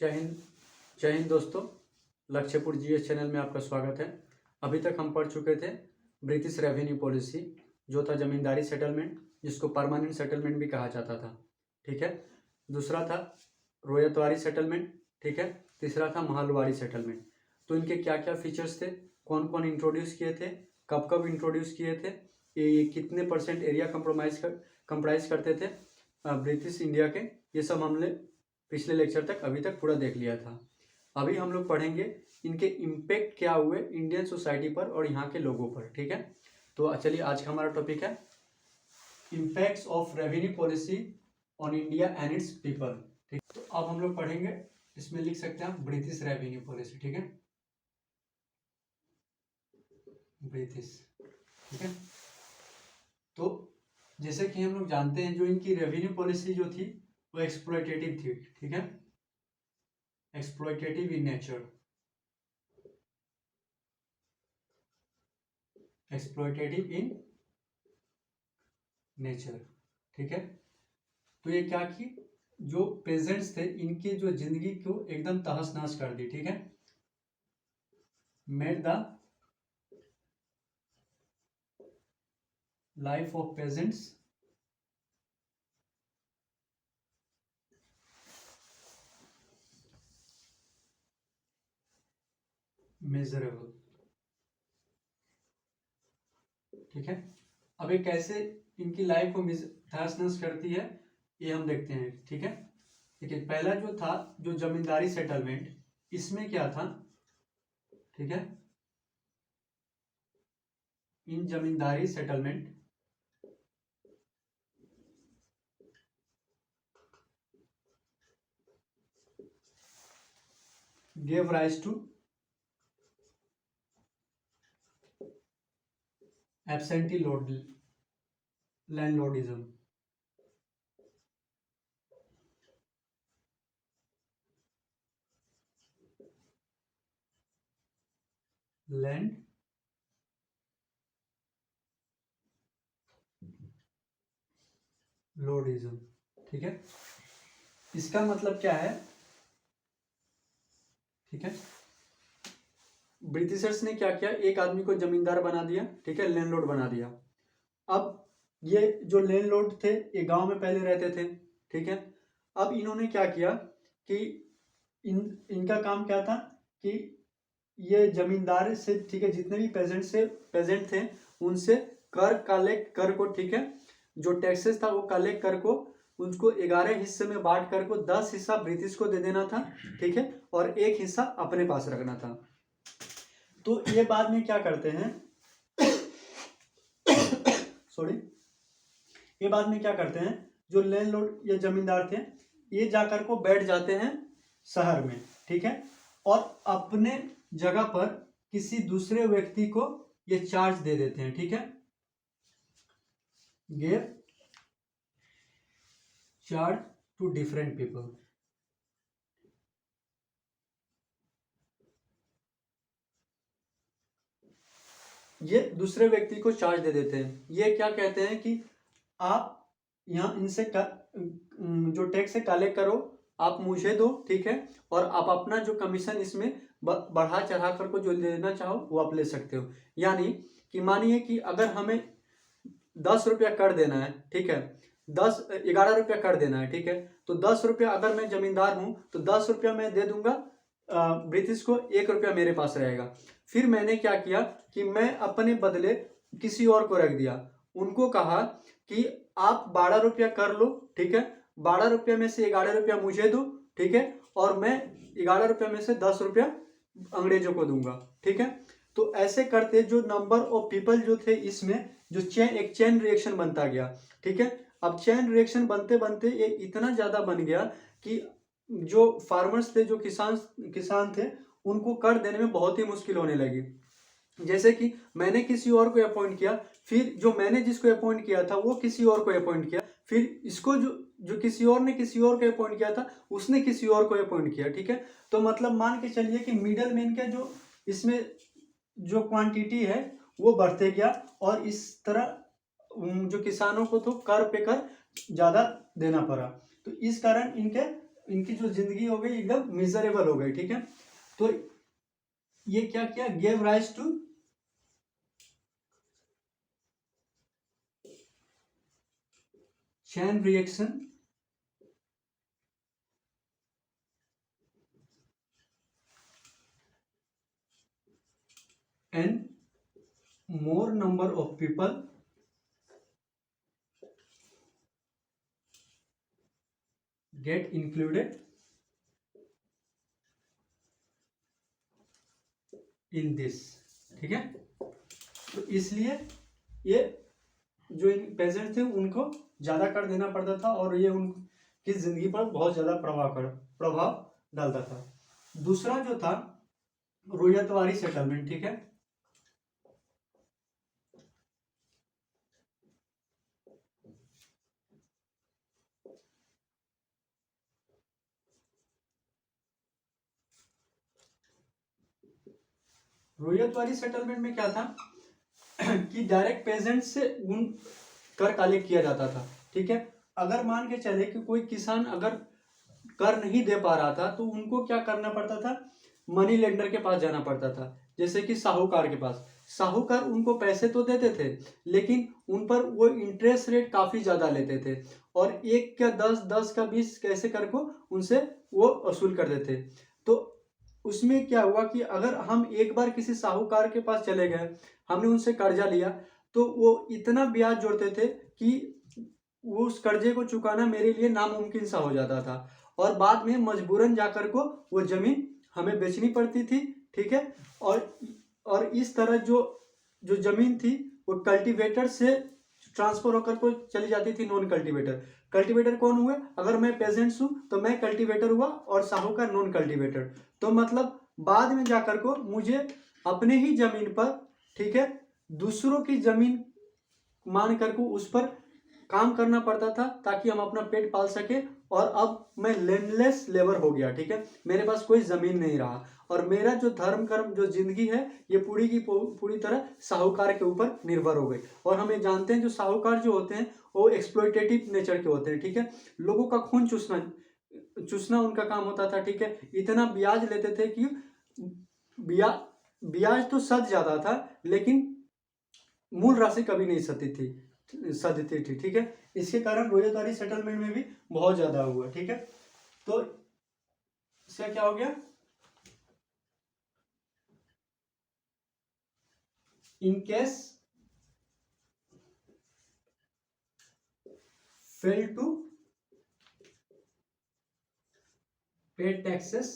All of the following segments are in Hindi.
जय हिंद। जय हिंद दोस्तों, लक्ष्यपुर जीएस चैनल में आपका स्वागत है। अभी तक हम पढ़ चुके थे ब्रिटिश रेवेन्यू पॉलिसी, जो था जमींदारी सेटलमेंट, जिसको परमानेंट सेटलमेंट भी कहा जाता था। ठीक है। दूसरा था रोयतवारी सेटलमेंट। ठीक है। तीसरा था महलवारी सेटलमेंट। तो इनके क्या क्या फीचर्स थे, कौन कौन इंट्रोड्यूस किए थे, कब कब इंट्रोड्यूस किए थे, ये कितने % एरिया कंप्राइज करते थे ब्रिटिश इंडिया के, ये सब हमने पिछले लेक्चर तक अभी तक पूरा देख लिया था। अभी हम लोग पढ़ेंगे इनके इम्पैक्ट क्या हुए इंडियन सोसाइटी पर और यहाँ के लोगों पर। ठीक है। तो चलिए, आज का हमारा टॉपिक है impacts of revenue policy on India and its people. ठीक। तो अब हम लोग पढ़ेंगे, इसमें लिख सकते हैं ब्रिटिश रेवेन्यू पॉलिसी। ठीक है, ब्रिटिश। ठीक है। तो जैसे कि हम लोग जानते हैं, जो इनकी रेवेन्यू पॉलिसी जो थी वो एक्सप्लॉयटेटिव थी। ठीक है, exploitative in nature, exploitative in nature. ठीक है। तो ये क्या की, जो पेजेंट्स थे इनकी जो जिंदगी को एकदम तहस नहस कर दी। ठीक है, made the life of pageants measurable. ठीक है। अब ये कैसे इनकी लाइफ को तहस नहस करती है, ये हम देखते हैं। ठीक है। देखिए, पहला जो था, जो जमींदारी सेटलमेंट, इसमें क्या था। ठीक है, इन zamindari settlement gave rise to absentee landlordism. Landlordism. ठीक है, इसका मतलब क्या है। ठीक है, ब्रिटिशर्स ने क्या किया, एक आदमी को जमींदार बना दिया। ठीक है, लैंडलॉर्ड बना दिया। अब ये जो लैंडलॉर्ड थे, ये गांव में पहले रहते थे। ठीक है। अब इन्होंने क्या किया कि इनका काम क्या था कि ये जमींदार से, ठीक है, जितने भी पेजेंट थे उनसे कलेक्ट कर को, ठीक है, जो टैक्सेस था वो कलेक्ट कर को उनको 11 हिस्से में बांट कर को 10 हिस्सा ब्रिटिश को दे देना था। ठीक है, और 1 हिस्सा अपने पास रखना था। तो ये बाद में क्या करते हैं सॉरी, ये बाद में क्या करते हैं, जो लैंडलॉर्ड या जमींदार थे, ये जाकर को बैठ जाते हैं शहर में। ठीक है, और अपने जगह पर किसी दूसरे व्यक्ति को ये चार्ज दे देते हैं। ठीक है, give charge to different people. ये दूसरे व्यक्ति को चार्ज दे देते हैं। ये क्या कहते हैं कि आप यहाँ इनसे जो टैक्स है कलेक्ट करो, आप मुझे दो। ठीक है, और आप अपना जो कमीशन इसमें बढ़ा चढ़ा कर को जो लेना चाहो वो आप ले सकते हो। यानी कि मानिए कि अगर हमें 10 रुपया कर देना है, ठीक है, 11 रुपया कर देना है। ठीक है, तो 10 रुपया अगर मैं जमींदार हूं तो 10 रुपया मैं दे दूंगा ब्रिटिश को, 1 रुपया मेरे पास रहेगा। फिर मैंने क्या किया कि मैं अपने बदले किसी और को रख दिया। उनको कहा कि आप 12 रुपया कर लो। ठीक है, 12 रुपया में से 11 रुपया मुझे दो। ठीक है, और मैं 11 रुपया में से 10 रुपया अंग्रेजों को दूंगा। ठीक है, तो ऐसे करते जो नंबर ऑफ पीपल जो थे, इसमें जो एक चेन रिएक्शन बनता गया। ठीक है, अब चेन रिएक्शन बनते बनते ये इतना ज्यादा बन गया कि जो फार्मर्स थे, जो किसान थे, उनको कर देने में बहुत ही मुश्किल होने लगी। जैसे कि मैंने किसी और को अपॉइंट किया, फिर जो मैंने जिसको अपॉइंट किया था वो किसी और को अपॉइंट किया, फिर इसको जो किसी और ने किसी और को अपॉइंट किया था उसने किसी और को अपॉइंट किया। ठीक है, तो मतलब मान के चलिए कि मिडल मैन का जो इसमें जो क्वांटिटी है वो बढ़ते गया, और इस तरह जो किसानों को तो कर पे कर ज्यादा देना पड़ा। तो इस कारण इनके इनकी जो जिंदगी हो गई एकदम मिजरेबल हो गई, ठीक है। तो ये क्या किया, gave rise to chain reaction and more number of people get included in this, ठीक है। तो इसलिए ये जो इन पेजेंट थे उनको ज़्यादा कर देना पड़ता था और ये उनकी ज़िंदगी पर बहुत ज़्यादा प्रभाव डालता था। दूसरा जो था रोयतवारी सेटलमेंट, ठीक है। रोयतवारी सेटलमेंट में क्या था कि डायरेक्ट पेजेंट से उन कर कलेक्ट किया जाता था, ठीक है। अगर मान के चले कि कोई किसान अगर कर नहीं दे पा रहा था तो उनको क्या करना पड़ता था, मनी लेंडर के पास जाना पड़ता था, जैसे कि साहूकार के पास। साहूकार उनको पैसे तो देते थे लेकिन उन पर वो इंटरेस्ट रेट काफ़ी ज़्यादा लेते थे और 1 का 10, 10 का 20 कैसे करके उनसे वो वसूल कर देते। तो उसमें क्या हुआ कि अगर हम एक बार किसी साहूकार के पास चले गए, हमने उनसे कर्जा लिया, तो वो इतना ब्याज जोड़ते थे कि वो उस कर्जे को चुकाना मेरे लिए नामुमकिन सा हो जाता था और बाद में मजबूरन जाकर को वो ज़मीन हमें बेचनी पड़ती थी, ठीक है। और इस तरह जो जो ज़मीन थी वो कल्टीवेटर से ट्रांसफर होकर को चली जाती थी नॉन कल्टीवेटर। कल्टीवेटर कौन हुए, अगर मैं पेजेंट्स हूँ तो मैं कल्टीवेटर हुआ और साहूकार नॉन कल्टीवेटर। तो मतलब बाद में जाकर को मुझे अपने ही ज़मीन पर, ठीक है, दूसरों की ज़मीन मान कर को उस पर काम करना पड़ता था ताकि हम अपना पेट पाल सके। और अब मैं लैंडलेस लेबर हो गया, ठीक है, मेरे पास कोई ज़मीन नहीं रहा और मेरा जो धर्म कर्म जो जिंदगी है ये पूरी की पूरी तरह साहूकार के ऊपर निर्भर हो गई। और हमें जानते हैं जो साहूकार जो होते हैं वो एक्सप्लॉयटेटिव नेचर के होते हैं, ठीक है। लोगों का खून चूसना उनका काम होता था, ठीक है। इतना ब्याज लेते थे कि ब्याज तो सद जाता था लेकिन मूल राशि कभी नहीं सदती थी, ठीक है। इसके कारण रोजगारी सेटलमेंट में भी बहुत ज्यादा हुआ, ठीक है। तो इसका क्या हो गया, in case fail to pay taxes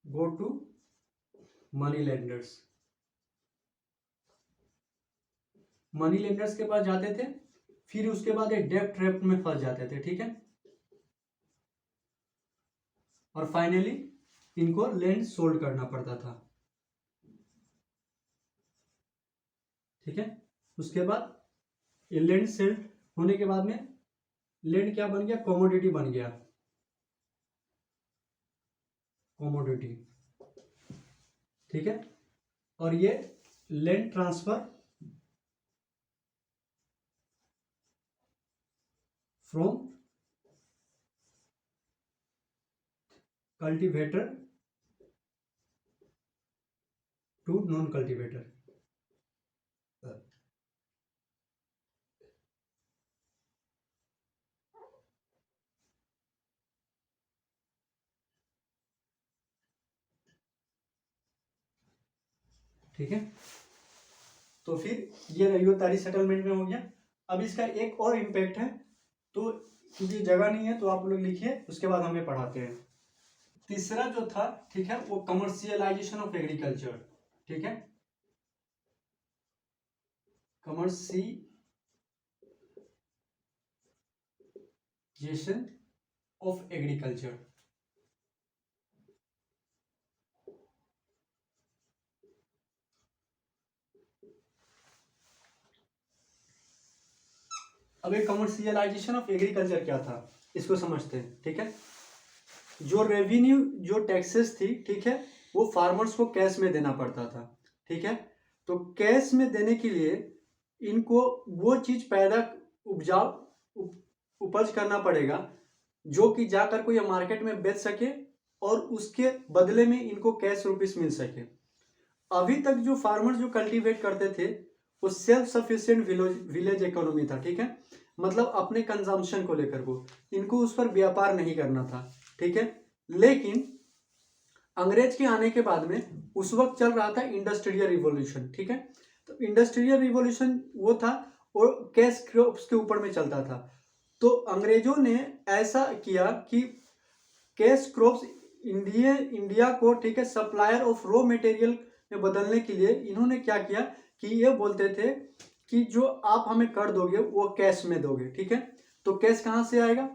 go to money lenders. Money lenders के पास जाते थे, फिर उसके बाद एक डेब्ट ट्रैप में फंस जाते थे, ठीक है। और फाइनली इनको लैंड सोल्ड करना पड़ता था, ठीक है। उसके बाद ये लैंड सेल्ड होने के बाद में लैंड क्या बन गया, कमोडिटी बन गया, कमोडिटी, ठीक है। और ये land transfer from cultivator to non cultivator. ठीक है, तो फिर ये रवियोतारी सेटलमेंट में हो गया। अब इसका एक और इम्पैक्ट है, तो क्योंकि जगह नहीं है तो आप लोग लिखिए, उसके बाद हमें पढ़ाते हैं। तीसरा जो था, ठीक है, वो कमर्शियलाइजेशन ऑफ एग्रीकल्चर, ठीक है, कमर्शियलाइजेशन ऑफ एग्रीकल्चर। अब एक कमर्शियलाइजेशन ऑफ एग्रीकल्चर क्या था, इसको समझते हैं, ठीक है। जो रेवेन्यू जो टैक्सेस थी, ठीक है, वो फार्मर्स को कैश में देना पड़ता था, ठीक है। तो कैश में देने के लिए इनको वो चीज उपज करना पड़ेगा, जो कि जाकर कोई मार्केट में बेच सके और उसके बदले में इनको कैश रुपीस मिल सके। अभी तक जो फार्मर जो कल्टीवेट करते थे वो सेल्फ सफिशिएंट विलेज इकोनॉमी था, ठीक है, मतलब अपने कंजम्पशन को लेकर वो, इनको उस पर व्यापार नहीं करना था, ठीक है। लेकिन अंग्रेज के आने के बाद में उस वक्त चल रहा था इंडस्ट्रियल रिवॉल्यूशन, ठीक है। तो इंडस्ट्रियल रिवॉल्यूशन वो था और कैश क्रॉप्स के ऊपर में चलता था। तो अंग्रेजों ने ऐसा किया कि कैश क्रॉप्स इंडिया को, ठीक है, सप्लायर ऑफ रॉ मटेरियल में बदलने के लिए इन्होंने क्या किया कि ये बोलते थे कि जो आप हमें कर दोगे वो कैश में दोगे, ठीक है। तो कैश कहाँ से आएगा?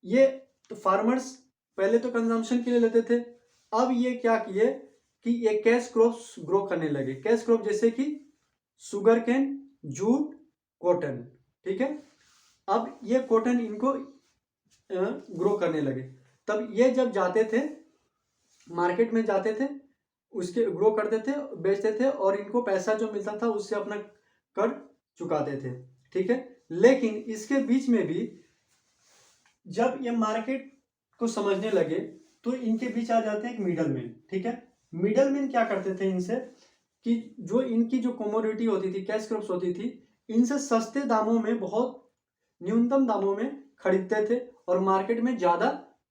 ये तो फार्मर्स पहले तो कंजम्पशन के लिए लेते थे, अब ये क्या किए कि ये कैश क्रॉप्स ग्रो करने लगे। कैश क्रॉप जैसे कि शुगर केन, जूट, कॉटन, ठीक है। अब ये कॉटन इनको ग्रो करने लगे। तब ये जब जाते थे मार्केट में, जाते थे, उसके ग्रो करते थे, बेचते थे और इनको पैसा जो मिलता था उससे अपना कर चुकाते थे, ठीक है। लेकिन इसके बीच में भी जब ये मार्केट को समझने लगे तो इनके बीच आ जाते हैं एक मिडल मैन, ठीक है। मिडल मैन क्या करते थे इनसे कि जो इनकी जो कमोडिटी होती थी, कैश क्रॉप्स होती थी, इनसे सस्ते दामों में, बहुत न्यूनतम दामों में खरीदते थे और मार्केट में ज्यादा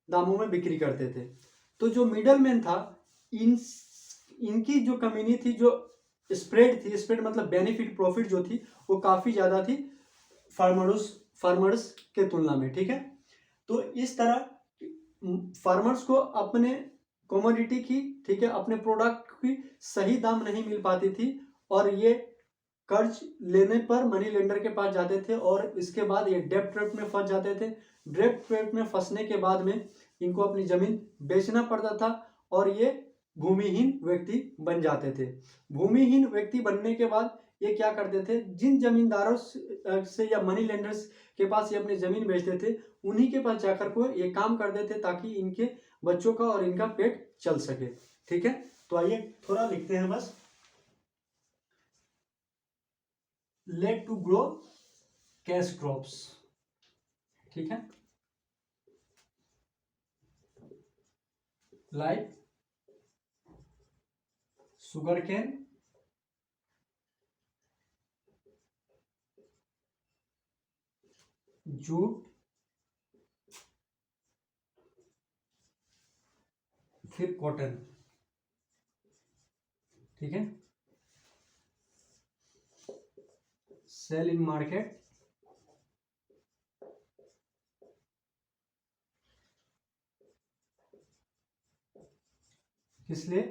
दामों में बिक्री करते थे। तो जो मिडल मैन था, इनकी जो कमीनी थी, जो स्प्रेड थी, स्प्रेड मतलब बेनिफिट, प्रॉफिट जो थी वो काफी ज्यादा थी फार्मर्स के तुलना में, ठीक है। तो इस तरह फार्मर्स को अपने कमोडिटी की, ठीक है, अपने प्रोडक्ट की सही दाम नहीं मिल पाती थी और ये कर्ज लेने पर मनी लेंडर के पास जाते थे और इसके बाद ये डेब्ट ट्रैप में फंस जाते थे। डेब्ट ट्रैप में फंसने के बाद में इनको अपनी जमीन बेचना पड़ता था और ये भूमिहीन व्यक्ति बन जाते थे। भूमिहीन व्यक्ति बनने के बाद ये क्या करते थे, जिन जमींदारों से या मनी लेंडर्स के पास ये अपनी जमीन बेचते थे, उन्हीं के पास जाकर को ये काम करते थे ताकि इनके बच्चों का और इनका पेट चल सके, ठीक है। तो आइए थोड़ा लिखते हैं बस। Late to grow cash crops, ठीक है, लाइक शुगर केन, जूट, फिर कॉटन, ठीक है। सेल इन मार्केट किस लिए?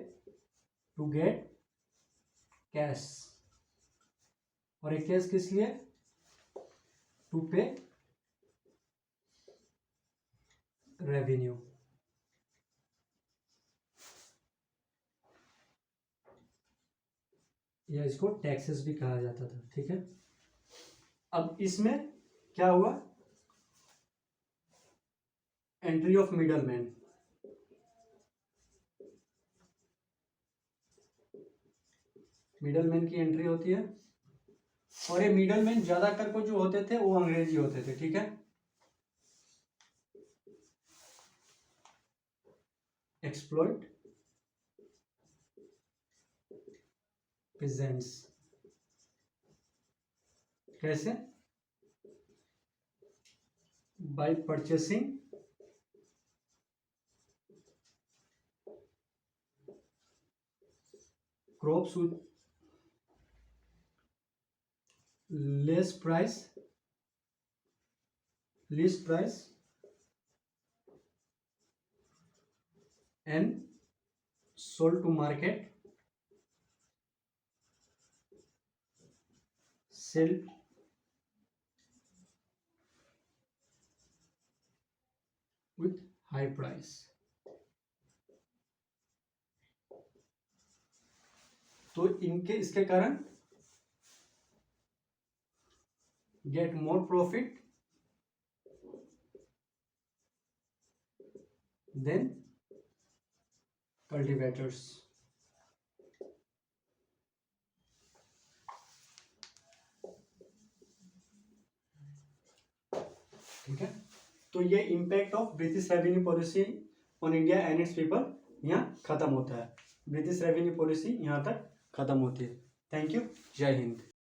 To get cash. और एक कैश किस लिए? टू पे रेवेन्यू। या इसको टैक्सेस भी कहा जाता था, ठीक है। अब इसमें क्या हुआ? Entry of middle man. Middle man की एंट्री होती है और ये मिडल मैन ज्यादातर को जो होते थे वो अंग्रेजी होते थे, ठीक है। Exploit peasants। कैसे? By purchasing crops with less price, least price and sold to market, sell with high price। तो इनके इसके कारण get more profit than cultivators. ठीक है। तो ये impact of British revenue policy on India and its people यहाँ खत्म होता है। ब्रिटिश रेवेन्यू पॉलिसी यहाँ तक खत्म होती है। Thank you. जय हिंद।